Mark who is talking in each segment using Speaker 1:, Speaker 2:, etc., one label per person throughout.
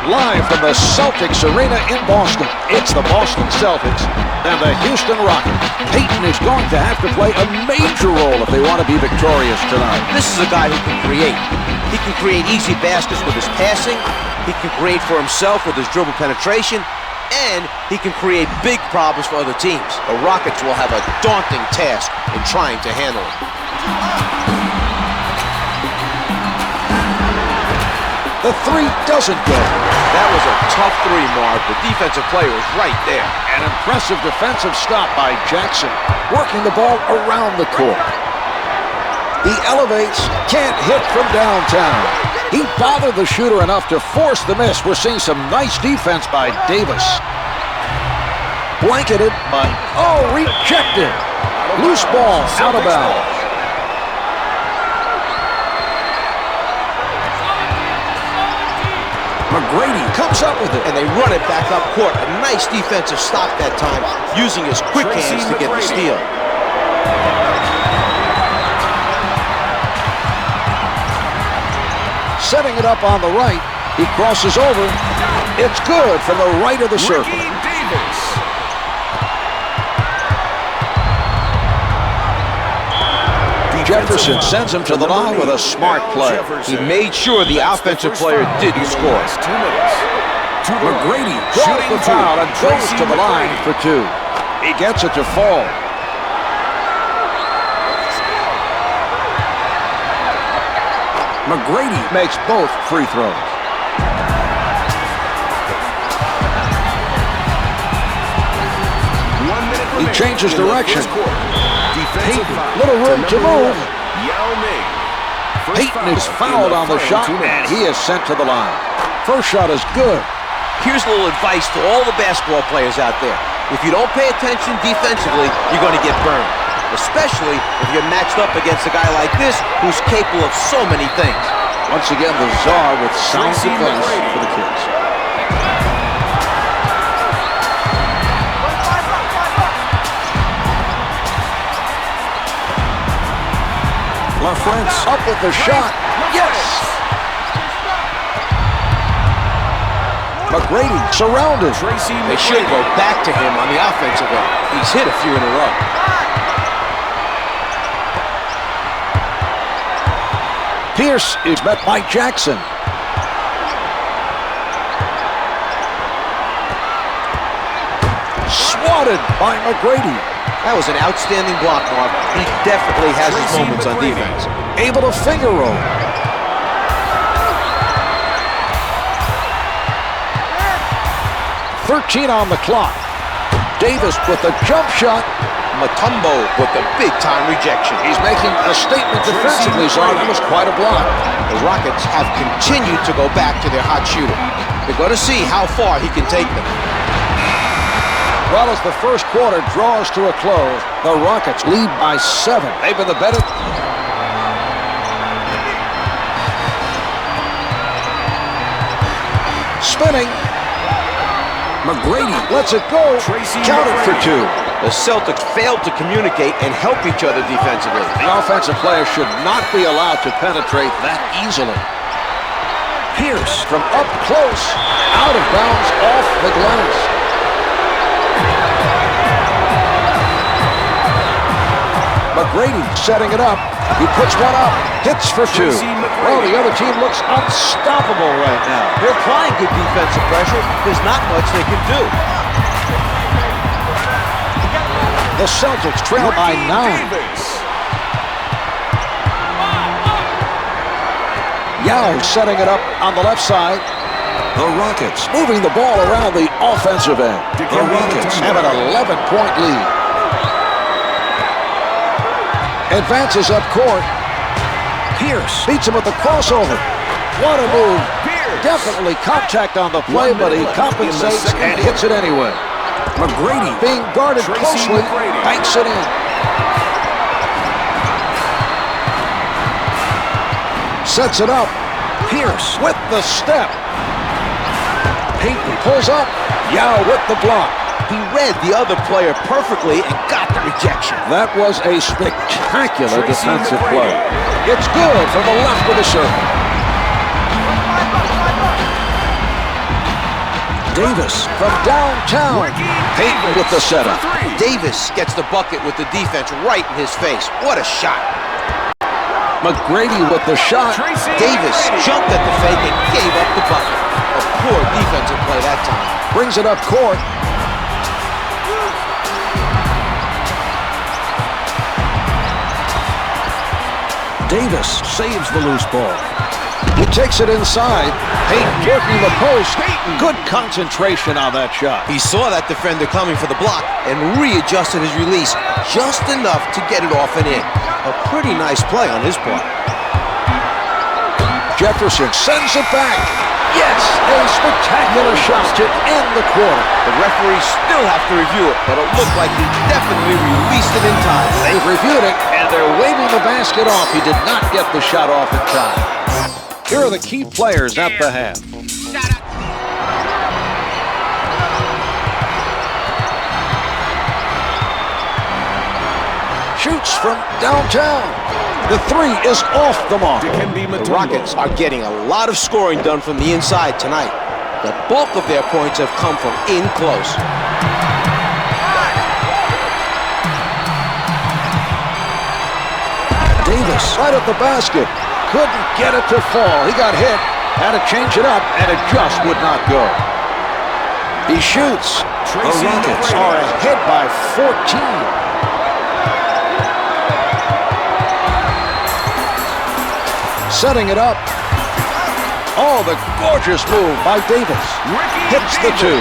Speaker 1: Live from the Celtics Arena in Boston, it's the Boston Celtics and the Houston Rockets. Payton is going to have to play a major role if they want to be victorious tonight.
Speaker 2: This is a guy who can create. He can create easy baskets with his passing. He can create for himself with his dribble penetration. And he can create big problems for other teams. The Rockets will have a daunting task in trying to handle him.
Speaker 1: The three doesn't go.
Speaker 2: That was a tough three, Mark. The defensive player was right there.
Speaker 1: An impressive defensive stop by Jackson, working the ball around the court. He elevates, can't hit from downtown. He bothered the shooter enough to force the miss. We're seeing some nice defense by Davis. Blanketed, but rejected. Loose ball, out of bounds. McGrady comes up with it.
Speaker 2: And they run it back up court. A nice defensive stop that time, using his quick hands to get the steal.
Speaker 1: Setting it up on the right. He crosses over. It's good from the right of the circle. Jefferson sends him to the line with a smart play.
Speaker 2: He made sure the offensive player didn't score.
Speaker 1: McGrady draws the foul and goes to the line for two. He gets it to fall. McGrady makes both free throws. He changes direction. Payton, little room to move.
Speaker 3: Yao Ming.
Speaker 1: Payton is fouled on the shot, and he is sent to the line. First shot is good.
Speaker 2: Here's a little advice to all the basketball players out there. If you don't pay attention defensively, you're going to get burned. Especially if you're matched up against a guy like this who's capable of so many things.
Speaker 1: Once again, the czar with sound defense for the kids. LaFrance up with the shot. Yes! McGrady surrounded.
Speaker 2: They should go back to him on the offensive end. He's hit a few in a row.
Speaker 1: Pierce is met by Jackson. Swatted by McGrady.
Speaker 2: That was an outstanding block, Mark. He definitely has his moments on defense.
Speaker 1: Able to finger roll. .13 on the clock. Davis with a jump shot.
Speaker 2: Mutombo with a big-time rejection.
Speaker 1: He's making a statement defensively, so that was quite a block.
Speaker 2: The Rockets have continued to go back to their hot shooter. They're going to see how far he can take them.
Speaker 1: Well, as the first quarter draws to a close, the Rockets lead by 7. They've been the better. Spinning. McGrady lets it go. Counted for 2.
Speaker 2: The Celtics failed to communicate and help each other defensively.
Speaker 1: The offensive player should not be allowed to penetrate that easily. Pierce from up close, out of bounds, off the glass. McGrady setting it up. He puts one up, hits for 2. Well, the other team looks unstoppable right now.
Speaker 2: They're applying good defensive pressure. There's not much they can do.
Speaker 1: The Celtics trail by 9. Yao setting it up on the left side. The Rockets moving the ball around the offensive end. The Rockets have an 11-point lead. Advances up court. Pierce beats him with the crossover. What a move. Definitely contact on the play, but he compensates and hits it anyway. McGrady being guarded closely, banks it in. Sets it up. Pierce with the step. Payton pulls up. Yao with the block.
Speaker 2: He read the other player perfectly and got the rejection.
Speaker 1: That was a spectacular defensive play. It's good from the left of the circle. Davis from downtown. Payton with the setup.
Speaker 2: Davis gets the bucket with the defense right in his face. What a shot.
Speaker 1: McGrady with the shot.
Speaker 2: Davis jumped at the fake and gave up the bucket. A poor defensive play that time.
Speaker 1: Brings it up court. Davis saves the loose ball. He takes it inside. Payton working the post. Good concentration on that shot.
Speaker 2: He saw that defender coming for the block and readjusted his release just enough to get it off and in. A pretty nice play on his part.
Speaker 1: Jefferson sends it back. Yes, a spectacular shot to end the quarter.
Speaker 2: The referees still have to review it, but it looked like he definitely released it in time.
Speaker 1: They've reviewed it, and they're waving the basket off. He did not get the shot off in time. Here are the key players at the half. Shoots from downtown. The three is off the mark.
Speaker 2: The Rockets are getting a lot of scoring done from the inside tonight. The bulk of their points have come from in close.
Speaker 1: Davis right at the basket. Couldn't get it to fall. He got hit. Had to change it up, and it just would not go. He shoots. The Rockets are ahead by 14. Setting it up. Oh, the gorgeous move by Davis. Hits the two.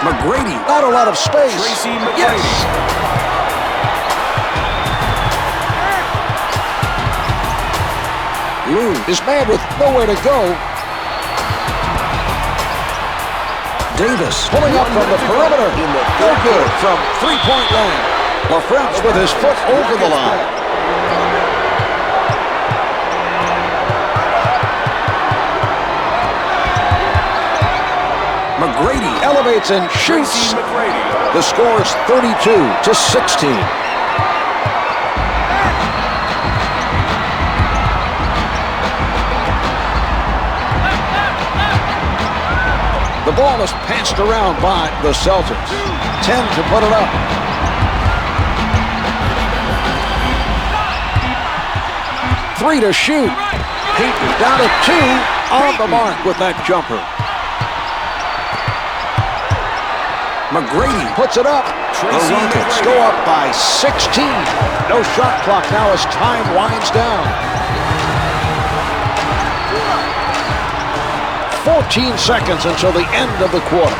Speaker 1: McGrady, not a lot of space.
Speaker 3: Tracy McGrady.
Speaker 1: Yes. Lou is man with nowhere to go. Davis pulling up from the perimeter. No good from three-point line. LaFrance with his foot over the line. McGrady elevates and shoots. The score is 32-16. The ball is passed around by the Celtics. 10 to put it up. Three to shoot. Payton down to two. On the mark with that jumper. McGrady puts it up. The Rockets go up by 16. No shot clock now as time winds down. 14 seconds until the end of the quarter.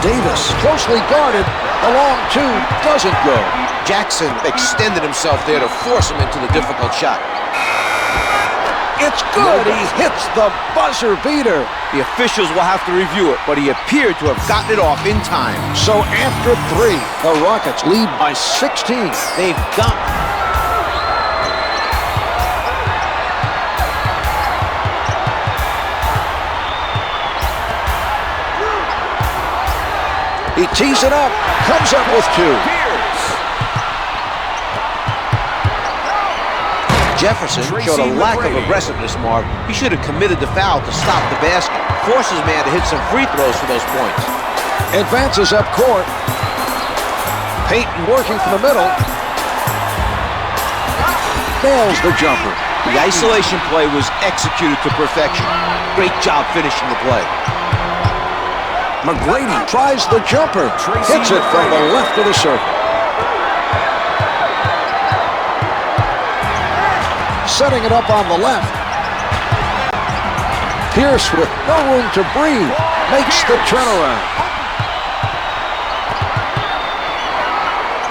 Speaker 1: Davis closely guarded. The long two doesn't go.
Speaker 2: Jackson extended himself there to force him into the difficult shot.
Speaker 1: It's good. He hits the buzzer beater.
Speaker 2: The officials will have to review it, but he appeared to have gotten it off in time.
Speaker 1: So after three, the Rockets lead by 16.
Speaker 2: They've got...
Speaker 1: He tees it up, comes up with two.
Speaker 2: Jefferson showed a lack of aggressiveness, Marv. He should have committed the foul to stop the basket. Force his man to hit some free throws for those points.
Speaker 1: Advances up court. Payton working from the middle. Nails the jumper.
Speaker 2: The isolation play was executed to perfection. Great job finishing the play.
Speaker 1: McGrady tries the jumper. Hits it from the left of the circle. Setting it up on the left. Pierce with no room to breathe. Makes the turnaround.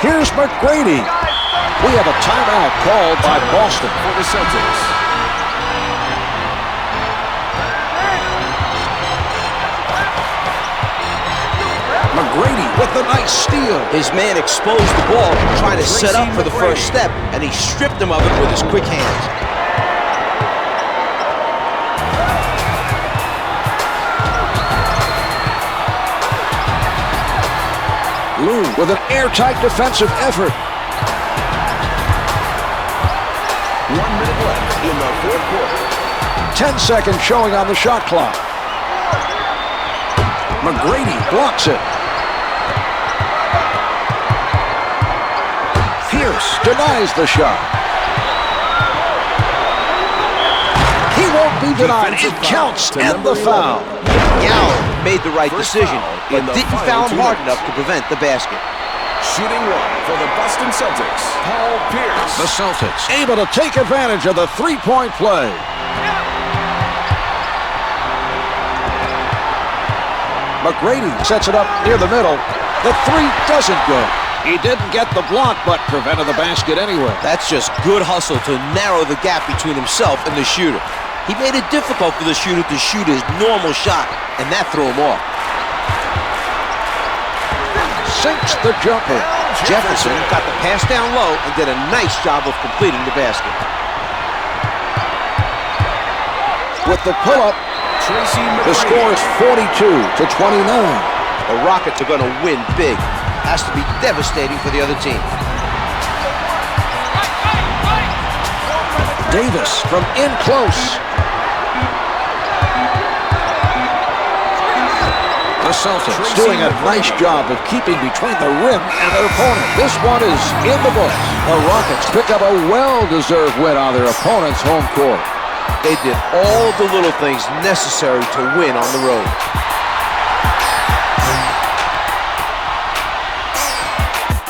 Speaker 1: Here's McGrady. We have a timeout called by Boston.
Speaker 3: For the Celtics.
Speaker 1: McGrady with a nice steal.
Speaker 2: His man exposed the ball, trying to set up for the first step, and he stripped him of it with his quick hands.
Speaker 1: Lou with an airtight defensive effort.
Speaker 3: 1 minute left in the fourth quarter.
Speaker 1: 10 seconds showing on the shot clock. McGrady blocks it. Pierce denies the shot. He won't be denied. It counts and the foul.
Speaker 2: Yao made the right decision, but didn't foul him hard enough to prevent the basket.
Speaker 3: Shooting one for the Boston Celtics, Paul Pierce.
Speaker 1: The Celtics able to take advantage of the three-point play. McGrady sets it up near the middle. The three doesn't go. He didn't get the block, but prevented the basket anyway.
Speaker 2: That's just good hustle to narrow the gap between himself and the shooter. He made it difficult for the shooter to shoot his normal shot, and that threw him off.
Speaker 1: Sinks the jumper.
Speaker 2: Jefferson got the pass down low and did a nice job of completing the basket.
Speaker 1: With the pull-up,
Speaker 3: Tracy
Speaker 1: the
Speaker 3: McGrady.
Speaker 1: score is 42-29.
Speaker 2: The Rockets are going to win big. Has to be devastating for the other team.
Speaker 1: Davis from in close. The Celtics doing a nice job of keeping between the rim and their opponent. This one is in the books. The Rockets pick up a well-deserved win on their opponent's home court.
Speaker 2: They did all the little things necessary to win on the road.